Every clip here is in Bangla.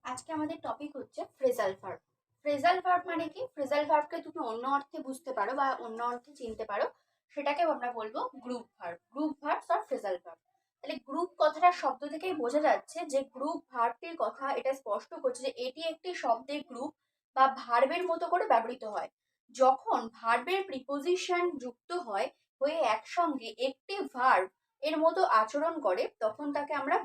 আজকে আমাদের টপিক হচ্ছে ফ্রেজাল ভার্ব। ফ্রেজাল ভার্ব মানে কি? ফ্রেজাল ভার্বকে তুমি অন্য অর্থে বুঝতে পারো বা অন্য অর্থে চিনতে পারো, সেটাকেও আমরা বলবো group verb. Group verbs are phrasal verb. তাহলে গ্রুপ কথাটা শব্দ থেকেই বোঝা যাচ্ছে যে গ্রুপ ভার্বটির কথা এটা স্পষ্ট করছে যে এটি একটি শব্দের গ্রুপ বা ভার্বের মতো করে ব্যবহৃত হয়। যখন ভার্বের প্রিপোজিশন যুক্ত হয়ে একসঙ্গে একটি ভার্ব এর মতো আচরণ করে তখন তাকে আমরা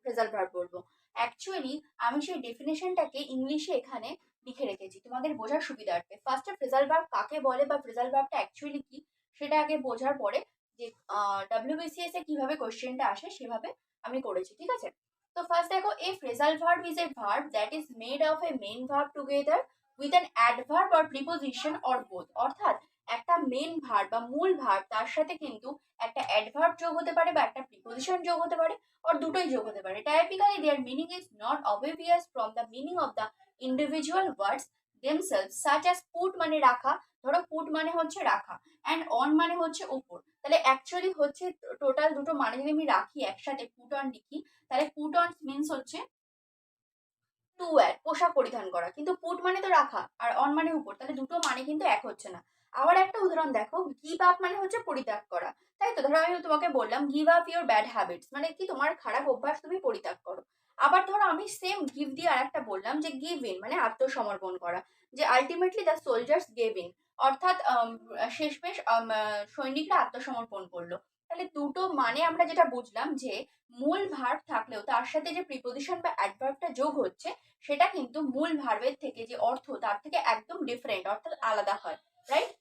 ফ্রেজাল ভার্ব বলবো। অ্যাকচুয়ালি আমি সেই ডেফিনেশনটাকে ইংলিশে এখানে লিখে রেখেছি তোমাদের বোঝার সুবিধার্থে। ফার্স্টে ফ্রেজাল ভার্ব কাকে বলে বা ফ্রেজাল ভার্বটা অ্যাকচুয়ালি কি সেটা আগে বোঝার পরে যে ডাব্লিউবিসিএস এ কিভাবে কোশ্চেনটা আসে সেভাবে আমি করেছি, ঠিক আছে? তো ফার্স্ট দেখো, a phrasal verb is a verb that is made of a main verb together with an adverb or preposition or both. অর্থাৎ একটা মেন ভার্ব বা মূল ভার্ব তার সাথে কিন্তু একটা অ্যাডভার্ব যোগ হতে পারে বা একটা প্রিপোজিশন যোগ হতে পারে, or দুটোই যোগ হতে পারে। Typically their meaning is not obvious from the meaning of the individual words themselves, such as put মানে রাখা, ধরো put মানে হচ্ছে রাখা, and on মানে হচ্ছে উপর। তাহলে অ্যাকচুয়ালি হচ্ছে টোটাল দুটো মানে যদি আমি রাখি একসাথে put on লিখি, তাহলে put on means হচ্ছে টু ওয়্যার, পোশাক পরিধান করা, কিন্তু পুট মানে তো রাখা আর অন মানে উপর, তাহলে দুটো মানে কিন্তু এক হচ্ছে না। আবার একটা উদাহরণ দেখো, গিভ আপ মানে হচ্ছে পরিত্যাগ করা, তাই তো? ধরো আমি তোমাকে বললাম give up your bad habits, মানে কি তোমার খারাপ অভ্যাস তুমি পরিত্যাগ করো। আবার ধরো আমি সেম গিভ দিয়ে আর একটা বললাম যে গিভ ইন মানে আত্মসমর্পণ করা, যে ultimately the soldiers gave in, অর্থাৎ শেষমেশ সৈনিকরা আত্মসমর্পণ করলো। তাহলে দুটো মানে আমরা যেটা বুঝলাম যে মূল ভার্ব থাকলেও তার সাথে যে প্রিপোজিশন বা অ্যাডভার্বটা যোগ হচ্ছে সেটা কিন্তু মূল ভার্বের থেকে যে অর্থ তার থেকে একদম ডিফারেন্ট, অর্থাৎ আলাদা হয়, রাইট?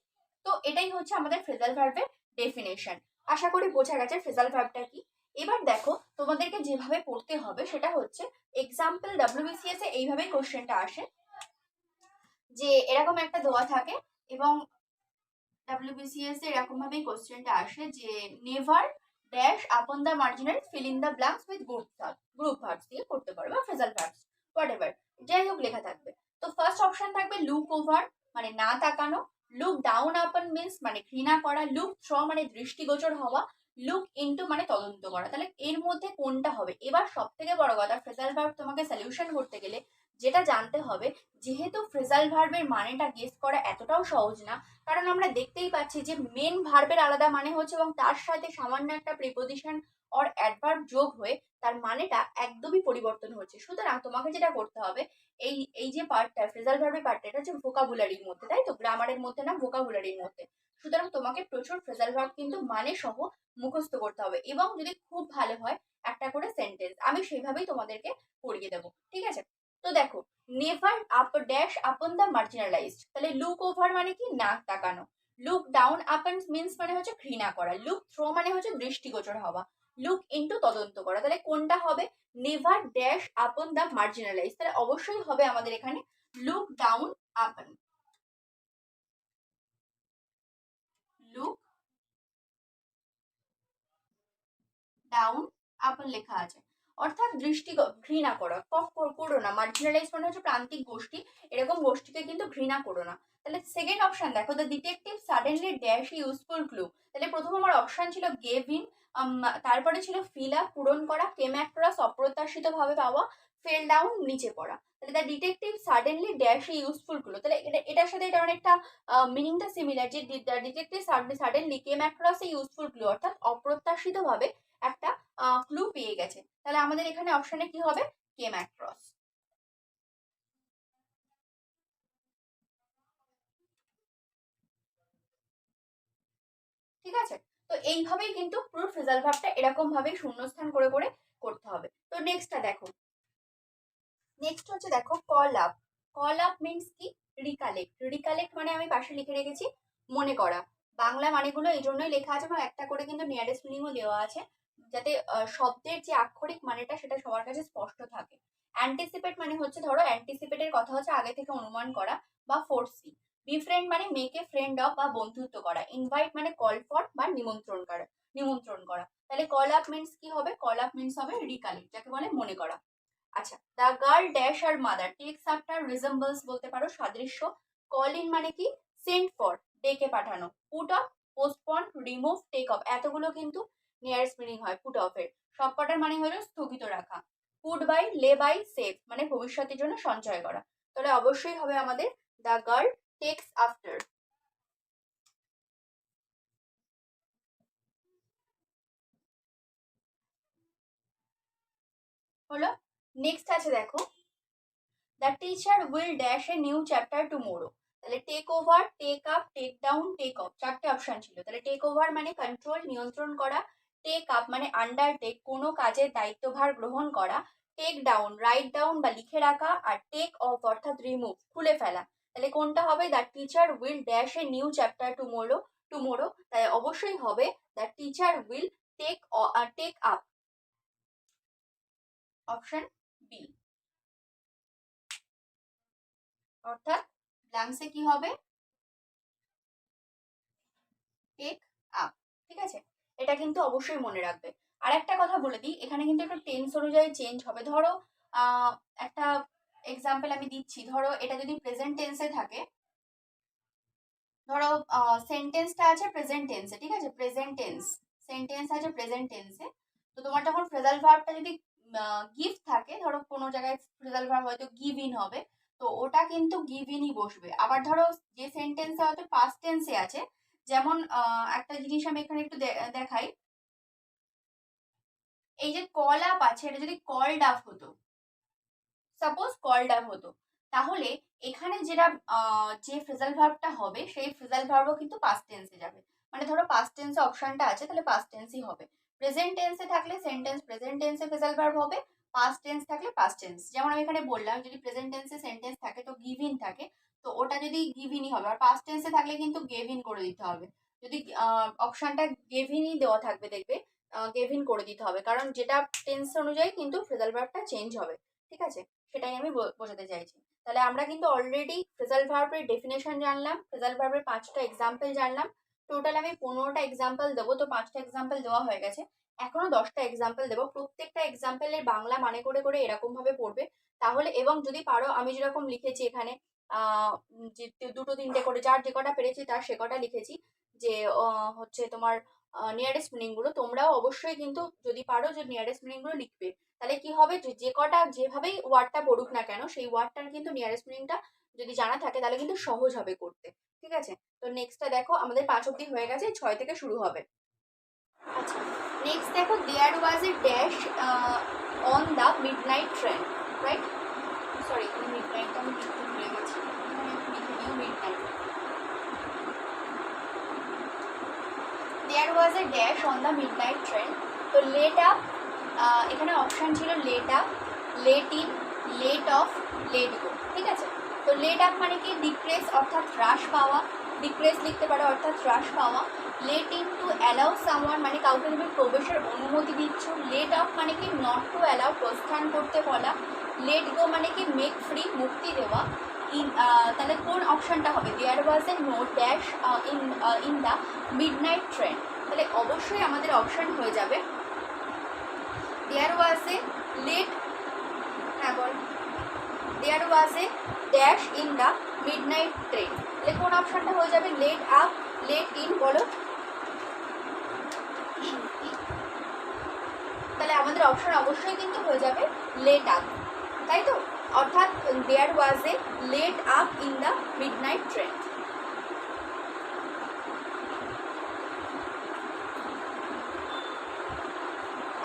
তো এটাই হচ্ছে আমাদের ফ্রেজাল ভার্বের ডেফিনেশন। আশা করি বোঝা গেছে ফ্রেজাল ভার্বটা কি। এবার দেখো তোমাদেরকে যেভাবে পড়তে হবে সেটা হচ্ছে এক্সাম্পল ডাব্লিউবিসিএস এ এইভাবেই কোশ্চেনটা আসে, যে এরকম একটা দেওয়া থাকে এবং ডাব্লিউবিসিএস এ এরকম ভাবেই কোশ্চেনটা আসে যে never dash upon the marginal fill in the blanks with group verbs দিয়ে করতে পারো বা ফ্রেজাল ভার্বস, হোয়াট এভার, যাই হোক লেখা থাকবে। তো ফার্স্ট অপশন থাকবে লুক ওভার মানে না তাকানো, লুক ডাউন আপন মিন্স মানে ঘৃণা করা, লুক থ্র মানে দৃষ্টিগোচর হওয়া, লুক ইনটু মানে তদন্ত করা। তাহলে এর মধ্যে কোনটা হবে? এবার সব থেকে বড় কথা, ফ্রেজাল ভার্ব তোমাকে সলিউশন করতে গেলে যেটা জানতে হবে, যেহেতু ফ্রেজাল ভার্বের মানেটা গেস করা এতটাও সহজ না, কারণ আমরা দেখতেই পাচ্ছি যে মেন ভার্বের আলাদা মানে হচ্ছে এবং তার সাথে সামান্য একটা প্রিপোজিশন অর অ্যাডভার্ব যোগ হয়ে তার মানেটা একদমই পরিবর্তন হচ্ছে। সুতরাং তোমাকে যেটা করতে হবে, এই এই যে পার্টটা ফ্রেজাল ভার্বের পার্টটা, এটা হচ্ছে ভোকাবুলারির মধ্যে, তাই তো? গ্রামারের মধ্যে না, ভোকাবুলারির মধ্যে। সুতরাং তোমাকে প্রচুর ফ্রেজাল ভার্ব কিন্তু মানে সহ মুখস্থ করতে হবে এবং যদি খুব ভালো হয় একটা করে সেন্টেন্স আমি সেইভাবেই তোমাদেরকে পড়িয়ে দেবো, ঠিক আছে? তো দেখো, never up dash upon the marginalised, তাহলে লুক ওভার মানে কি না তাকানো, লুক ডাউন আপন মিন্স মানে হচ্ছে ঘৃণা করা, লুক থ্রো মানে হচ্ছে দৃষ্টিগোচর হওয়া, লুক ইনটু তদন্ত করা। তাহলে কোনটা হবে? Never dash upon the marginalise, তাহলে অবশ্যই হবে আমাদের এখানে look down upon, look down upon লেখা আছে, অর্থাৎ দৃষ্টি ঘৃণা করা, করো না। মার্জিনালাইজ মানে হচ্ছে প্রান্তিক গোষ্ঠী, এরকম গোষ্ঠীকে কিন্তু ঘৃণা করো না। তাহলে সেকেন্ড অপশন দেখো, the detective suddenly dash useful clue. তাহলে প্রথম আমার অপশন ছিল গেভ ইন, তারপরে ছিল ফিল আপ পূরণ করা, কেম অ্যাক্রস অপ্রত্যাশিত ভাবে পাওয়া, ফেল ডাউন নিচে পড়া। তাহলে the detective suddenly dash useful clue, তাহলে এটার সাথে এটা অনেকটা মিনিংটা সিমিলার, যে detective suddenly came across a useful clue, অর্থাৎ অপ্রত্যাশিত ভাবে একটা ক্লু পেয়ে গেছে। তাহলে আমাদের এখানে অপশনে কি হবে? কেম অ্যাক্রস, ঠিক আছে? তো এইভাবেই কিন্তু পুরো ফ্রেজাল ভার্বটা এরকম ভাবেই শূন্যস্থান করে করে করতে হবে। তো নেক্সটটা দেখো, নেক্সট হচ্ছে দেখো call up. Call up means কি? রিকালেক্ট। রিকালেক্ট মানে আমি পাশে লিখে রেখেছি মনে করা। বাংলা মানেগুলো এই জন্যই লেখা আছে এবং একটা করে কিন্তু নিয়ারেস্ট মিনিংও দেওয়া আছে, যাতে শব্দের যে আক্ষরিক মানেটা সেটা সবার কাছে স্পষ্ট থাকে। অ্যান্টিসিপেট মানে হচ্ছে, ধরো অ্যান্টিসিপেটের কথা হচ্ছে আগে থেকে অনুমান করা বা ফোরসি। বিফ্রেন্ড মানে মেক এ ফ্রেন্ড অফ বা বন্ধুত্ব করা। ইনভাইট মানে কল ফর বা নিমন্ত্রণ করা। তাহলে কল আপ মিন্স কি হবে? কল আপ মিন্স হবে রিকালেক্ট, যাকে বলে মনে করা। আচ্ছা, the girl dash her mother takes after resembles বলতে পারো সাদৃশ্য। কল ইন মানে কি? সেন্ড ফর, ডেকে পাঠানো। Put off, postpone, remove, take off, এতগুলো কিন্তু নিয়ারেস্ট মিনিং হয় পুট অফ এর। সবকটার মানে হলো স্থগিত রাখা। Put by, lay by, save মানে ভবিষ্যতের জন্য সঞ্চয় করা। তাহলে অবশ্যই হবে আমাদের দ্য গার্ল টেক্স আফটার। হলো। নেক্সট আছে দেখো, the teacher will dash a new chapter tomorrow. তাহলে take over, take up, take down, take off, চারটে অপশন ছিল। তাহলে টেক ওভার মানে কন্ট্রোল, নিয়ন্ত্রণ করা। টেক আপ মানে আন্ডারটেক, কোনো কাজের দায়িত্বভার গ্রহণ করা। টেক ডাউন রাইট ডাউন বা লিখে রাখা। আর টেক অফ অর্থাৎ রিমুভ, খুলে ফেলা। তাহলে কোনটা হবে? The teacher will dash a new chapter tomorrow. Tomorrow তাই অবশ্যই হবে the teacher will take take up, option B. অর্থাৎ ব্ল্যাঙ্কসে কি হবে? Take up. ঠিক আছে, এটা কিন্তু অবশ্যই মনে রাখবে। আর একটা কথা বলে দিই, এখানে কিন্তু একটু টেন্স অনুযায়ী চেঞ্জ হবে। ধরো একটা এক্সাম্পল আমি দিচ্ছি, ধরো এটা যদি প্রেজেন্ট টেন্সে থাকে, ধরো সেন্টেন্সটা আছে প্রেজেন্ট টেন্সে, ঠিক আছে, প্রেজেন্ট টেন্স সেন্টেন্স আছে প্রেজেন্ট টেন্সে। তো তোমার তখন ফ্রেজাল ভার্বটা যদি গিভ থাকে, ধরো কোনো জায়গায় ফ্রেজাল ভার্ব হয়তো গিভ ইন হবে, তো ওটা কিন্তু গিভ ইনই বসবে। আবার ধরো যে সেন্টেন্সে হয়তো পাস্ট টেন্সে আছে, যেমন একটা জিনিস আমি এখানে একটু দেখাই, এই যে কল আপ আছে, এটা যদি কল্ড আপ হতো, সাপোজ কল্ড আপ হতো, তাহলে এখানে যেটা যে ফ্রেজাল ভার্বটা হবে সেই ফ্রেজাল ভার্বও কিন্তু পাস্ট টেন্সে যাবে। মানে ধরো পাস্ট টেন্সে অপশনটা আছে, তাহলে পাস্ট টেন্সই হবে। প্রেজেন্ট টেন্সে থাকলে সেন্টেন্স প্রেজেন্ট টেন্সে ফ্রেজাল ভার্ব হবে, পাস্ট টেন্স থাকলে পাস্ট টেন্স। যেমন আমি এখানে বললাম যদি প্রেজেন্ট টেন্সে সেন্টেন্স থাকে তো গিভ ইন থাকে, তো ওটা যদি গিভ ইনই হবে। আর পাস্ট টেন্সে থাকলে কিন্তু গেভ ইন করে দিতে হবে। যদি অপশনটা গেভ ইনই দেওয়া থাকবে দেখবে, গেভ ইন করে দিতে হবে, কারণ যেটা টেন্স অনুযায়ী কিন্তু ফ্রেজাল ভার্বটা চেঞ্জ হবে। ঠিক আছে, সেটাই আমি বোঝাতে চাইছি। তাহলে আমরা কিন্তু অলরেডি ফ্রেজাল ভার্বের ডেফিনেশন জানলাম, ফ্রেজাল ভার্বের 5টা এক্সাম্পল জানলাম। টোটাল আমি 15টা এক্সাম্পল দেবো, তো 5টা এক্সাম্পল দেওয়া হয়ে গেছে, এখনো 10টা এক্সাম্পল দেবো। প্রত্যেকটা এক্সাম্পলের বাংলা মানে করে করে এরকম ভাবে পড়বে তাহলে। এবং যদি পারো, আমি যেরকম লিখেছি এখানে যে 2-3টে করে, যার যে কটা পেরেছি তার সে কটা লিখেছি, যে হচ্ছে তোমার নিয়ারেস্ট মিনিং গুলো, তোমরাও অবশ্যই কিন্তু যদি পারো যে নিয়ারেস্ট মিনিং গুলো লিখবে। তাহলে কি হবে, যে কটা যেভাবেই ওয়ার্ডটা পড়ুক না কেন, সেই ওয়ার্ডটার কিন্তু নিয়ারেস্ট মিনিংটা যদি জানা থাকে তাহলে কিন্তু সহজ হবে করতে। ঠিক আছে, তো নেক্সটটা দেখো, আমাদের 5 অব্দি হয়ে গেছে, 6 থেকে শুরু হবে। আচ্ছা, নেক্সট দেখো, there was a dash on the midnight train, right? Sorry, এখানে মিডনাইটটা আমি লিখতে ভুলে গেছি, এখানে একটু লিখে নিও midnight. There was a dash on the midnight train. তো লেট আপ, এখানে অপশন ছিল let up, let in, let off, let go. ঠিক আছে, তো লেট আপ মানে কি? ডিক্রেস অর্থাৎ হ্রাস পাওয়া, ডিক্রেস লিখতে পারো অর্থাৎ হ্রাস পাওয়া। Let in to allow someone মানে কাউকে তুমি প্রবেশের অনুমতি দিচ্ছ। লেট অফ মানে কি? নট টু অ্যালাউ, প্রস্থান করতে বলা। লেট গো মানে কি? মেক ফ্রি, মুক্তি দেওয়া। তাহলে কোন অপশনটা হবে? There was a no dash in the midnight train. তাহলে অবশ্যই আমাদের অপশন হয়ে যাবে দেয়ার ওয়াজ এ লেট, হ্যাঁ বল, there was a dash in the midnight train. তাহলে কোন অপশনটা হয়ে যাবে? লেট আপ, লেট ইন, বলো। তাহলে আমাদের অপশন অবশ্যই কিন্তু হয়ে যাবে লেট আপ, তাই তো? অর্থাৎ there was a late up in the midnight train.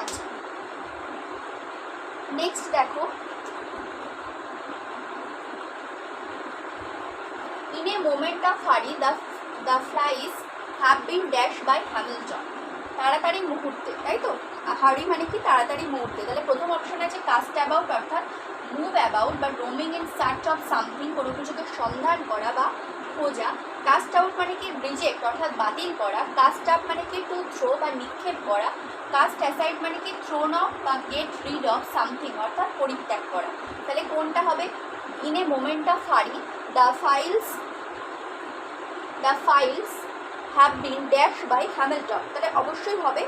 আচ্ছা, নেক্সট দেখো, in a moment of hurry the flies have been dashed by Hamilton। তাড়াতাড়ি মুহূর্তে, তাই তো? হারি মানে কি? তাড়াতাড়ি মুহূর্তে। তাহলে প্রথম অপশন আছে কাস্ট অ্যাবাউট অর্থাৎ মুভ অ্যাবাউট বা roaming in search of something, কোনো কিছুকে সন্ধান করা বা খোঁজা। কাস্ট আউট মানে কি? রিজেক্ট অর্থাৎ বাতিল করা। কাস্ট আপ মানে কি? টু থ্রো বা নিক্ষেপ করা। কাস্ট অ্যাসাইড মানে কি? থ্রোন অফ বা গেট রিড অফ সামথিং অর্থাৎ পরিত্যাগ করা। তাহলে কোনটা হবে? ইন এ মোমেন্ট অফ হারি the files have been dashed by Hamilton। তাহলে অবশ্যই হবে,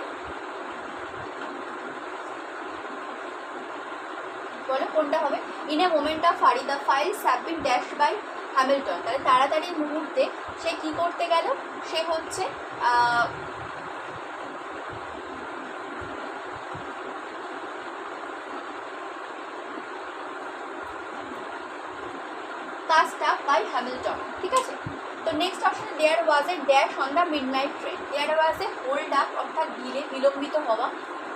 বলো কোনটা হবে? in a moment of hurry the files have been dashed by Hamilton। তাহলে তাড়াতাড়ি মুহূর্তে সে কি করতে গেল? সে হচ্ছে cast up by Hamilton, ঠিক আছে। তো next option, there was a dash on the midnight train, there was a hold up অর্থাৎ ঢিলে বিলম্বিত হওয়া,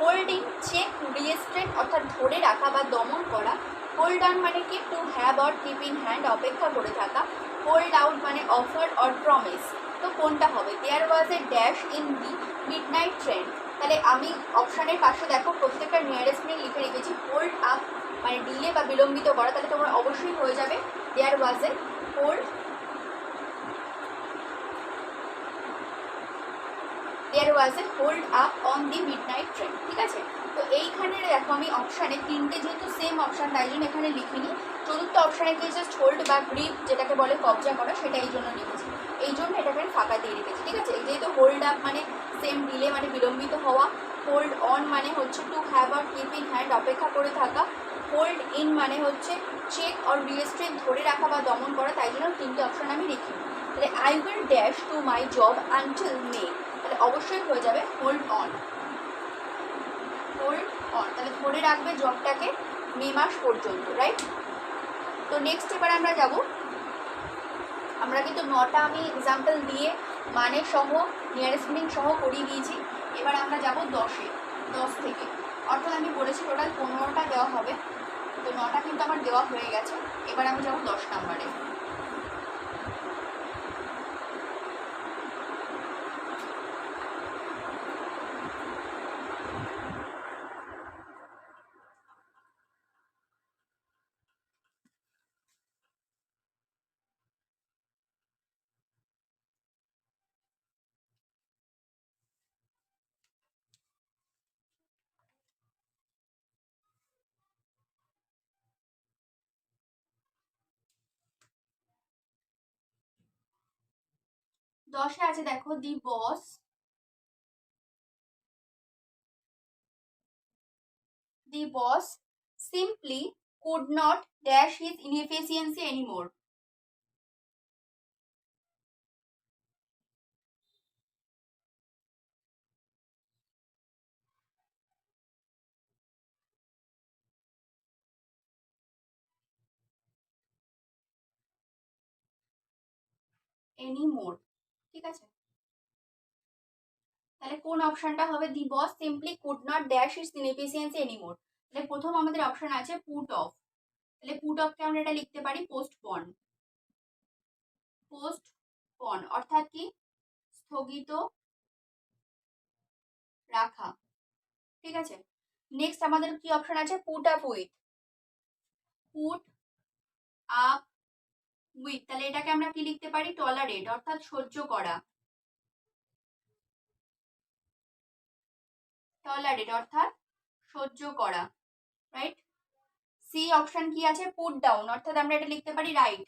হোল্ডিং চেক রিস্ট্রেন অর্থাৎ ধরে রাখা বা দমন করা, হোল্ড অন মানে কি to have or keep in hand অপেক্ষা করে থাকা, হোল্ড আউট মানে অফার অর প্রমিস। তো কোনটা হবে? There was a dash in the midnight train, তাহলে আমি অপশানের পাশে দেখো প্রত্যেকটা নিয়ারেস্ট মিনিং লিখে রেখেছি। হোল্ড আপ মানে ডিলে বা বিলম্বিত করা, তাহলে তোমার অবশ্যই হয়ে যাবে there was a hold, there was a hold up on the midnight train, ঠিক আছে। তো এইখানে দেখো আমি অপশানে তিনটে যেহেতু সেম অপশান তাই জন্য এখানে লিখিনি। চতুর্থ অপশানে কি জাস্ট হোল্ড বা গ্রিপ যেটাকে বলে কবজা করা, সেটা এই জন্য লিখেছি, এই জন্য এটাকে আমি ফাঁকা দিয়ে রেখেছি, ঠিক আছে। এই যেহেতু হোল্ড আপ মানে সেম ডিলে মানে বিলম্বিত হওয়া, হোল্ড অন মানে হচ্ছে two have or keep in hand অপেক্ষা করে থাকা, হোল্ড ইন মানে হচ্ছে চেক অর রিস্ট্রেন ধরে রাখা বা দমন করা, তাই জন্য তিনটে অপশান আমি লিখি। তাহলে I will dash to my job until May, তাহলে অবশ্যই হয়ে যাবে হোল্ড অন, হোল্ড অন, তাহলে ধরে রাখবে জবটাকে মে মাস পর্যন্ত, রাইট। তো নেক্সট এবার আমরা যাব, আমরা কিন্তু 9টা আমি এক্সাম্পল দিয়ে মানে সহ নিয়ারেস্ট মিনিং সহ করিয়ে দিয়েছি। এবার আমরা যাব 10-এ, 10 থেকে, অর্থাৎ আমি বলেছি টোটাল 15টা দেওয়া হবে, তো 9টা কিন্তু আমার দেওয়া হয়ে গেছে। এবার আমি যাব 10 নম্বরে। দশে আছে দেখো, দি বস simply could not dash his inefficiency anymore. anymore, ঠিক আছে। তাহলে কোন অপশনটা হবে? The boss simply could not dash its inefficiency anymore, তাহলে প্রথম আমাদের অপশন আছে পুট অফ, তাহলে পুট অফকে আমরা এটা লিখতে পারি পোস্টপন, পোস্টপন অর্থাৎ কি স্থগিত রাখা, ঠিক আছে। নেক্সট আমাদের কি অপশন আছে? Put up with, put up with, তাহলে এটাকে আমরা কি লিখতে পারি? টলারেট অর্থাৎ সহ্য করা, টলারেট অর্থাৎ সহ্য করা, রাইট। সি অপশন কি আছে? পুট ডাউন অর্থাৎ আমরা এটা লিখতে পারি রাইট,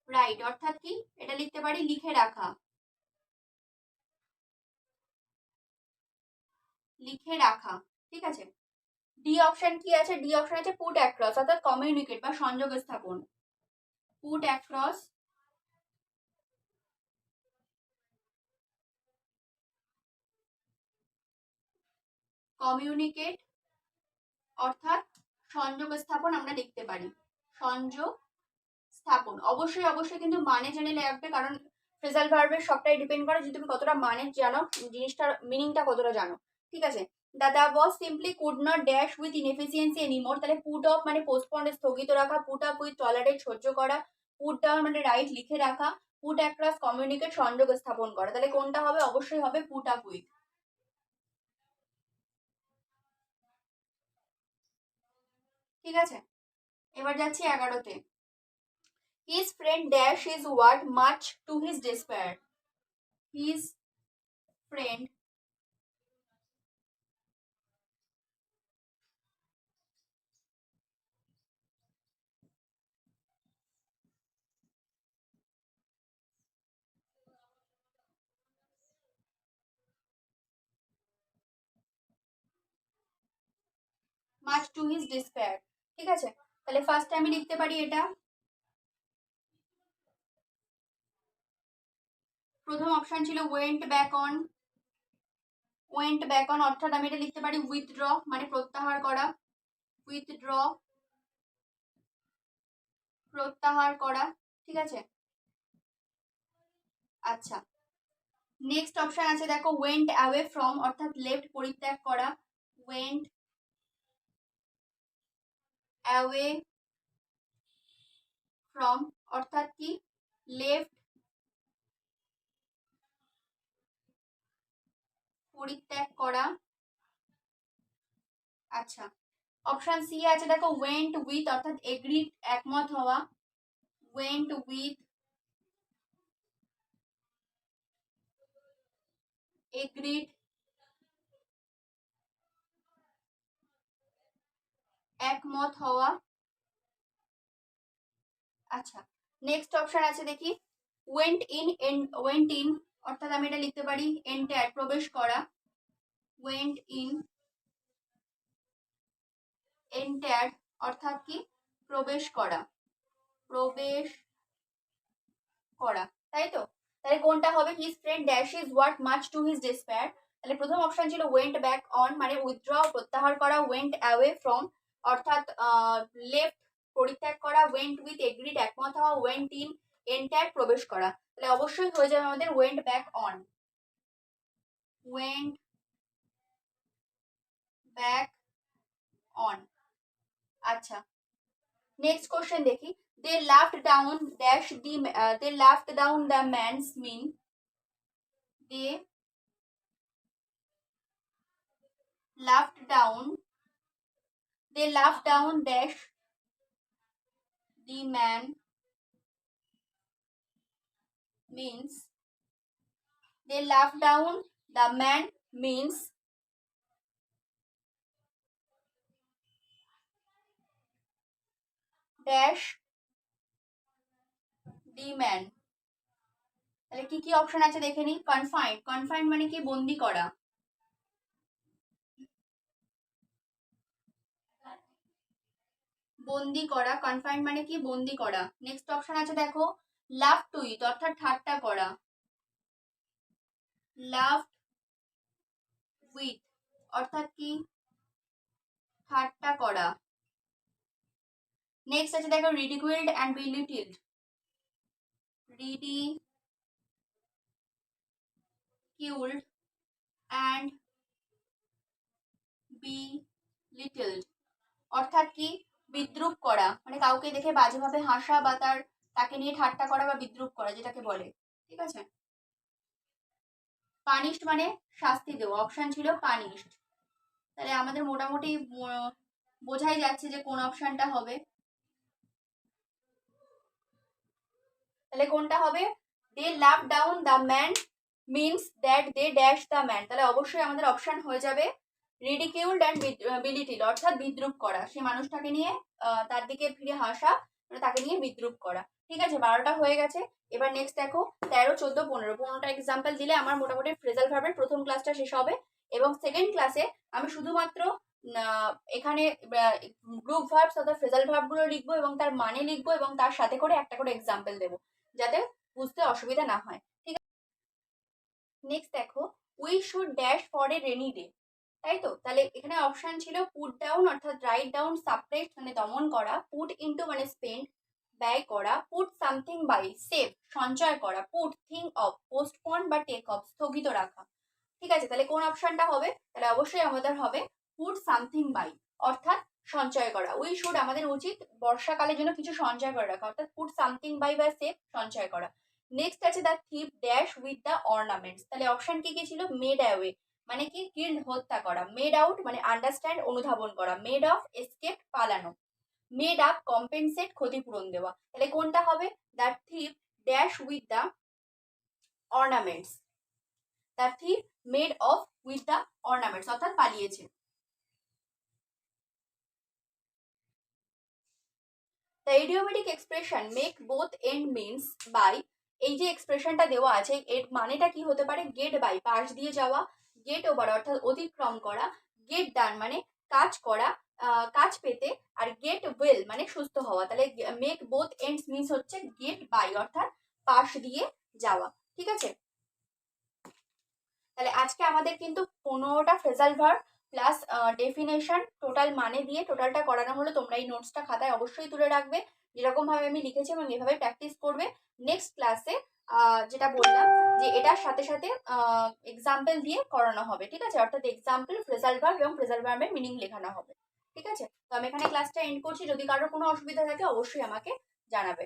রাইট অর্থাৎ কি এটা লিখতে পারি লিখে রাখা, লিখে রাখা, ঠিক আছে। ডি অপশন কি আছে? ডি অপশন আছে পুট অ্যাক্রস অর্থাৎ কমিউনিকেট বা সংযোগ স্থাপন, পুট অ্যাক্রস, কমিউনিকেট অর্থাৎ সংযোগ স্থাপন আমরা লিখতে পারি, সংযোগ স্থাপন। অবশ্যই অবশ্যই কিন্তু মানে জেনে রাখবে, কারণ ফ্রেজাল ভার্বের সবটাই ডিপেন্ড করে যে তুমি কতটা মানে জানো, জিনিসটার মিনিংটা কতটা জানো, ঠিক আছে। দাদা boss simply could not dash with inefficiency anymore, তাহলে পুট অফ মানে পোস্টপন্ড স্থগিত রাখা, পুট আপ উইথ টলারেট সহ্য করা, পুট ডাউন মানে রাইট লিখে রাখা, পুট অ্যাক্রস কমিউনিকেট সংযোগ স্থাপন করা, তাহলে কোনটা হবে? অবশ্যই হবে পুট আপ উইথ, ঠিক আছে। এবার যাচ্ছি 11তে। His friend dash his word much to his despair. His friend much to his despair, ঠিক আছে। তাহলে ফার্স্টে আমি লিখতে পারি এটা, প্রথম অপশন ছিল went back on, went back on অর্থাৎ আমি এটা লিখতে পারি উইথড্র মানে প্রত্যাহার করা, উইথড্র প্রত্যাহার করা, ঠিক আছে। আচ্ছা, নেক্সট অপশন আছে দেখো ওয়েন্ট অ্যাওয়ে ফ্রম অর্থাৎ লেফট পরিত্যাগ করা, ওয়েন্ট অ্যাওয়ে ফ্রম অর্থাৎ কি লেফট পরিত্যাগ করা। আচ্ছা, অপশন সি আছে দেখো ওয়েন্ট উইথ অর্থাৎ এগ্রিড একমত হওয়া, ওয়েন্ট উইথ এগ্রিড একমত হওয়া। আচ্ছা, নেক্সট অপশন আছে দেখি ওয়েন্ট ইন অর্থাৎ আমি এটা লিখতে পারি এন্টার প্রবেশ করা, ওয়েন্ট ইন এন্টার অর্থাৎ কি প্রবেশ করা, প্রবেশ করা, তাই তো। তাহলে কোনটা হবে his friend dash is worth much to his despair. তাহলে প্রথম অপশন ছিল ওয়েন্ট ব্যাক অন মানে উইথড্র প্রত্যাহার করা, ওয়েন্ট অ্যাওয়ে ফ্রম অর্থাৎ লেফট পরিত্যাগ করা, ওয়েন্ট উইথ এগ্রিড একমত হওয়া, ওয়েন্ট ইন এন্টার প্রবেশ করা। তাহলে অবশ্যই হয়ে যাবে আমাদের went back on, went back on. আচ্ছা, নেক্সট কোশ্চেন দেখি they laughed down dash the they laughed down the man's mean, they laughed down dash the man means, they laughed down the man means dash the man। তাহলে কি কি অপশন আছে দেখে নি। কনফাইন্ড, কনফাইন্ড মানে কি বন্দি করা, বন্দি করা, কনফাইন্ড মানে কি বন্দি করা। নেক্সট অপশন আছে দেখো লাভ টু ইট অর্থাৎ ঠাট্টা করা, লাভ উইথ অর্থাৎ কি ঠাট্টা করা। নেক্সট আছে দেখো রিডিকুইল্ড অ্যান্ড বিলিটিলড, ridiculed and belittled অর্থাৎ কি বিদ্রুপ করা মানে কাউকে দেখে বাজেভাবে হাসা বা তাকে নিয়ে ঠাট্টা করা বা বিদ্রুপ করা যেটাকে বলে, ঠিক আছে। পানিশড মানে শাস্তি দেওয়া, অপশন ছিল পানিশড। তাহলে আমাদের মোটামুটি বোঝাই যাচ্ছে যে কোন অপশনটা হবে। তাহলে কোনটা হবে they love down the man means that they dash the man. তাহলে অবশ্যই আমাদের অপশন হয়ে যাবে রিডিকিউলড অ্যান্ড বিলিটিল অর্থাৎ বিদ্রুপ করা, সে মানুষটাকে নিয়ে তার দিকে ফিরে হাসা মানে তাকে নিয়ে বিদ্রুপ করা। ঠিক আছে, 12টা হয়ে গেছে। এবার নেক্সট দেখো 13, 14, 15টা এক্সাম্পল দিলে আমার মোটামুটি ফ্রেজাল ভার্বের প্রথম ক্লাসটা শেষ হবে এবং সেকেন্ড ক্লাসে আমি শুধুমাত্র এখানে গ্রুপ ভার্বস অর্থাৎ ফ্রেজাল ভার্বগুলো লিখবো এবং তার মানে লিখবো এবং তার সাথে করে একটা করে এক্সাম্পল দেবো যাতে বুঝতে অসুবিধা না হয়, ঠিক আছে। নেক্সট দেখো we should dash for a rainy day, তাই তো। তাহলে এখানে অপশন ছিল পুট ডাউন অর্থাৎ রাইট ডাউন, সাপ্রেস মানে দমন করা, পুট ইনটু মানে স্পেন্ড ব্যয় করা, পুট সামথিং বাই সেভ সঞ্চয় করা, পুট থিং অফ পোস্টপন বা টেক অফ স্থগিত রাখা। ঠিক আছে, তাহলে কোন অপশনটা হবে? তাহলে অবশ্যই আমাদের হবে পুট সামথিং বাই অর্থাৎ সঞ্চয় করা। উই শুড আমাদের উচিত বর্ষাকালের জন্য কিছু সঞ্চয় করে রাখা অর্থাৎ পুট সামথিং বাই বা সেভ সঞ্চয় করা। নেক্সট আছে the thief dash with the ornaments. তাহলে অপশন কি কি ছিল? মেড অ্যাওয়ে মানে কি কিল্ড হত্যা করা, মেড আউট মানে আন্ডারস্ট্যান্ড অনুধাবন করা, মেড অফ এসকেপ পালানো, মেড আপ কম্পেনসেট ক্ষতিপূরণ দেওয়া। তাহলে কোনটা হবে? The thief dash with the ornaments, the thief made off with the ornaments অর্থাৎ পালিয়েছে। The idiomatic expression make both end means by, এই যে এক্সপ্রেশনটা দেওয়া আছে এর মানেটা কি হতে পারে? গেট বাই পাশ দিয়ে যাওয়া, গেট ওভার অর্থাৎ অতিক্রম করা, গেট ডান মানে কাজ করা, কাজ পেতে, আর গেট ওয়েল মানে সুস্থ হওয়া। তাহলে মেক বোথ এন্ডস মিনস হচ্ছে গেট বাই অর্থাৎ পাশ দিয়ে যাওয়া, ঠিক আছে। তাহলে আজকে আমাদের কিন্তু 15টা phrasal verb plus definition total মানে দিয়ে টোটালটা করানো হলো। তোমরা এই নোটসটা খাতায় অবশ্যই তুলে রাখবে, যেরকম ভাবে আমি লিখেছি এবং এভাবে প্র্যাকটিস করবে। নেক্সট ক্লাসে যেটা বললাম যে এটার সাথে সাথে এক্সাম্পল দিয়ে করানো হবে, ঠিক আছে? অর্থাৎ এক্সাম্পল, ফ্রেজাল ভার্ব এবং ফ্রেজাল ভার্বের মিনিং লেখানো হবে, ঠিক আছে? তো আমি এখানে ক্লাসটা এন্ড করছি। যদি কারোর কোনো অসুবিধা থাকে অবশ্যই আমাকে জানাবে।